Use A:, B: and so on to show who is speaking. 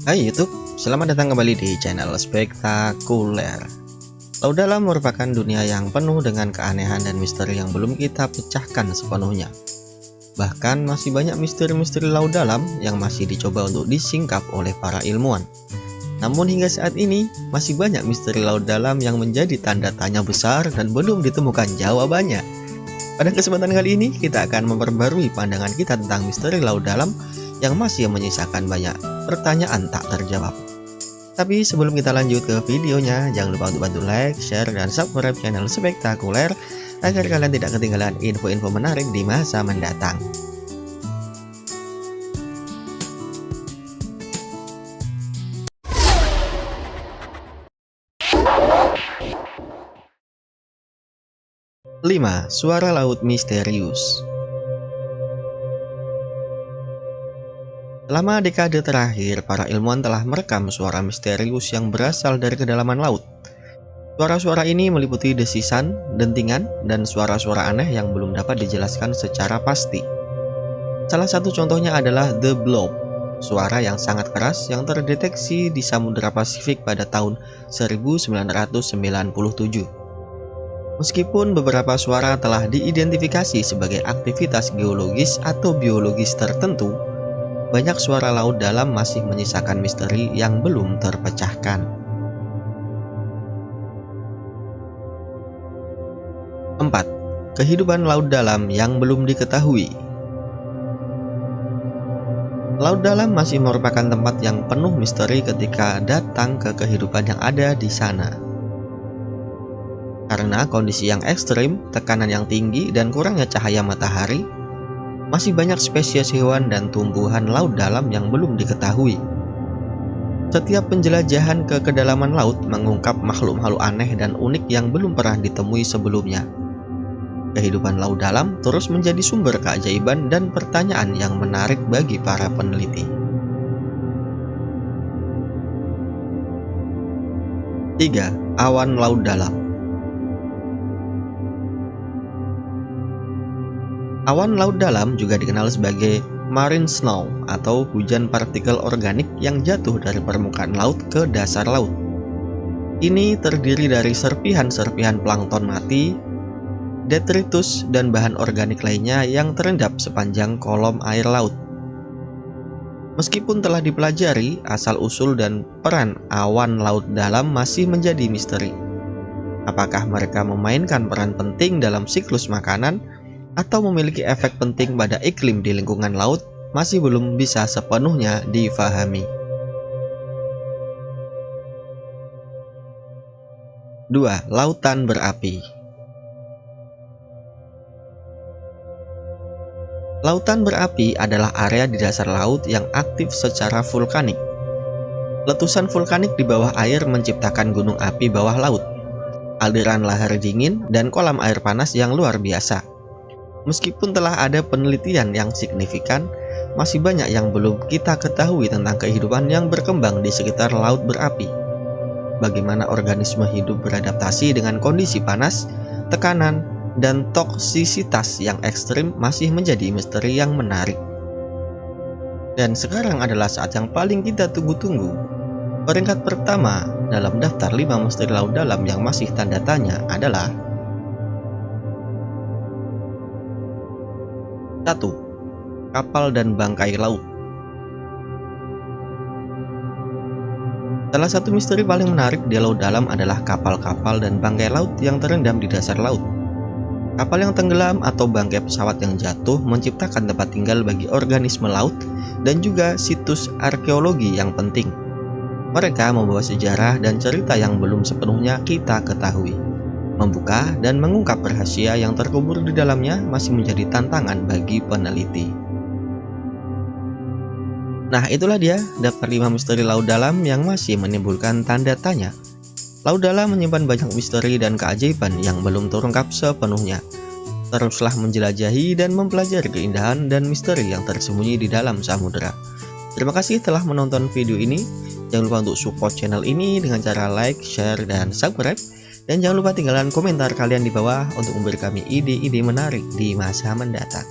A: Hai YouTube, selamat datang kembali di channel Spektakuler. Laut Dalam merupakan dunia yang penuh dengan keanehan dan misteri yang belum kita pecahkan sepenuhnya. Bahkan masih banyak misteri-misteri laut dalam yang masih dicoba untuk disingkap oleh para ilmuwan. Namun hingga saat ini, masih banyak misteri laut dalam yang menjadi tanda tanya besar dan belum ditemukan jawabannya. Pada kesempatan kali ini, kita akan memperbarui pandangan kita tentang misteri laut dalam yang masih menyisakan banyak pertanyaan tak terjawab. Tapi sebelum kita lanjut ke videonya, jangan lupa untuk bantu like, share, dan subscribe channel Spektakuler agar kalian tidak ketinggalan info-info menarik di masa mendatang. Lima, suara laut misterius. Selama dekade terakhir, para ilmuwan telah merekam suara misterius yang berasal dari kedalaman laut. Suara-suara ini meliputi desisan, dentingan, dan suara-suara aneh yang belum dapat dijelaskan secara pasti. Salah satu contohnya adalah The Blob, suara yang sangat keras yang terdeteksi di Samudra Pasifik pada tahun 1997. Meskipun beberapa suara telah diidentifikasi sebagai aktivitas geologis atau biologis tertentu, banyak suara laut dalam masih menyisakan misteri yang belum terpecahkan. 4. Kehidupan laut dalam yang belum diketahui. Laut dalam masih merupakan tempat yang penuh misteri ketika datang ke kehidupan yang ada di sana. Karena kondisi yang ekstrim, tekanan yang tinggi, dan kurangnya cahaya matahari, masih banyak spesies hewan dan tumbuhan laut dalam yang belum diketahui. Setiap penjelajahan ke kedalaman laut mengungkap makhluk-makhluk aneh dan unik yang belum pernah ditemui sebelumnya. Kehidupan laut dalam terus menjadi sumber keajaiban dan pertanyaan yang menarik bagi para peneliti. 3. Awan laut dalam. Awan laut dalam juga dikenal sebagai marine snow atau hujan partikel organik yang jatuh dari permukaan laut ke dasar laut. Ini terdiri dari serpihan-serpihan plankton mati, detritus, dan bahan organik lainnya yang terendap sepanjang kolom air laut. Meskipun telah dipelajari, asal-usul dan peran awan laut dalam masih menjadi misteri. Apakah mereka memainkan peran penting dalam siklus makanan atau memiliki efek penting pada iklim di lingkungan laut masih belum bisa sepenuhnya difahami. 2. Lautan berapi. Lautan berapi adalah area di dasar laut yang aktif secara vulkanik. Letusan vulkanik di bawah air menciptakan gunung api bawah laut, aliran lahar dingin, dan kolam air panas yang luar biasa. Meskipun telah ada penelitian yang signifikan, masih banyak yang belum kita ketahui tentang kehidupan yang berkembang di sekitar laut berapi. Bagaimana organisme hidup beradaptasi dengan kondisi panas, tekanan, dan toksisitas yang ekstrim masih menjadi misteri yang menarik. Dan sekarang adalah saat yang paling kita tunggu-tunggu. Peringkat pertama dalam daftar 5 misteri laut dalam yang masih tanda tanya adalah 1. Kapal dan bangkai laut. Salah satu misteri paling menarik di laut dalam adalah kapal-kapal dan bangkai laut yang terendam di dasar laut. Kapal yang tenggelam atau bangkai pesawat yang jatuh menciptakan tempat tinggal bagi organisme laut dan juga situs arkeologi yang penting. Mereka membawa sejarah dan cerita yang belum sepenuhnya kita ketahui. Membuka dan mengungkap rahasia yang terkubur di dalamnya masih menjadi tantangan bagi peneliti. Nah, itulah dia daftar 5 misteri laut dalam yang masih menimbulkan tanda tanya. Laut dalam menyimpan banyak misteri dan keajaiban yang belum terungkap sepenuhnya. Teruslah menjelajahi dan mempelajari keindahan dan misteri yang tersembunyi di dalam samudera. Terima kasih telah menonton video ini. Jangan lupa untuk support channel ini dengan cara like, share, dan subscribe. Dan jangan lupa tinggalkan komentar kalian di bawah untuk memberi kami ide-ide menarik di masa mendatang.